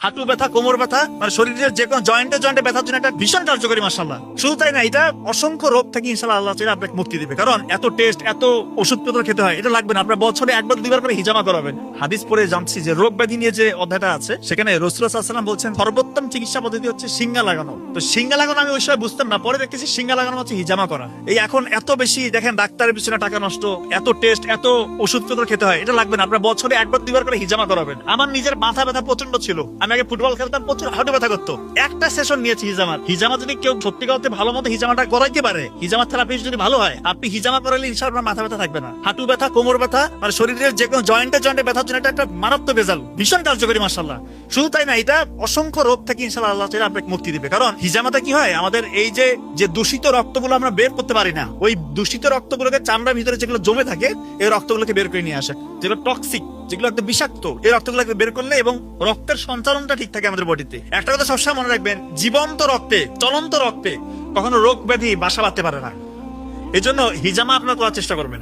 হাঁটু ব্যথা, কোমর ব্যথা, মানে শরীরের যে কোনো জয়েন্টে জয়েন্টে ব্যথার জন্য এটা ভীষণ কার্যকরী মাশাআল্লাহ। শুধু তাই না, এটা অসংখ্য রোগ থেকে ইনশাআল্লাহ আল্লাহ তাআলা আপনাকে মুক্তি দিবে। কারণ এত টেস্ট, এত ওষুধপত্র খেতে হয়, এটা লাগবে না। আপনার বছরে একবার দুইবার করে হিজামা করাবেন। হাদিস পড়ে জানছি যে রোগ ব্যাধি নিয়ে যে অধ্যায়টা আছে, সেখানে রাসূলুল্লাহ সাল্লাল্লাহু আলাইহি ওয়াসাল্লাম বলছেন সর্বোত্তম চিকিৎসা পদ্ধতি হচ্ছে সিঙ্গা লাগানো। তো সিঙ্গা লাগানো আমি ওই সময় বুঝতাম না, পরে দেখতেছি সিঙ্গা লাগানো হচ্ছে হিজামা করা। এই এখন এত বেশি দেখেন ডাক্তারের পিছনে টাকা নষ্ট, এত টেস্ট, এত ওষুধপত্র খেতে হয়, এটা লাগবে না। আপনার বছরে একবার দুইবার করে হিজামা করাবেন। আমার নিজের মাথা ব্যথা প্রচন্ড ছিল, আমি আগে ফুটবল খেলতাম, প্রচুর হাঁটু ব্যথা করতো। একটা সেশন নিয়েছি হিজামার। হিজামা যদি কেউ সত্যি করতে ভালো মতো হিজামাটা করাইতে পারে, হিজামা থেরাপি যদি ভালো হয়, আপনি হিজামা করালে ইনশাআল্লাহ মাথা ব্যথা থাকবে না। হাঁটু ব্যথা, কোমর ব্যথা, মানে শরীরের যে কোনো জয়েন্টে জয়েন্টে ব্যথার জন্য এটা একটা মারাত্মক রেজাল্ট, ভীষণ কার্যকরী মাশাআল্লাহ। শুধু তাই না, এটা অসংখ্য রোগ থেকে ইনশাআল্লাহ আল্লাহ তাআলা আপনাকে মুক্তি দিবে। কারণ হিজামাতে কি হয়, আমাদের এই যে দূষিত রক্তগুলো আমরা বের করতে পারি না, ওই দূষিত রক্তগুলোকে চামড়ার ভিতরে যেগুলো জমে থাকে, এই রক্তগুলোকে বের করে নিয়ে আসে, যেগুলো টক্সিক, যেগুলো একদম বিষাক্ত, এই রক্তগুলোকে বের করলে এবং রক্তের সঞ্চালনটা ঠিক থাকে আমাদের বডিতে। একটা কথা সবসময় মনে রাখবেন, জীবন্ত রক্তে, চলন্ত রক্তে কখনো রোগ ব্যাধি বাসা বাঁধতে পারে না। এই জন্য হিজামা আপনারা করার চেষ্টা করবেন।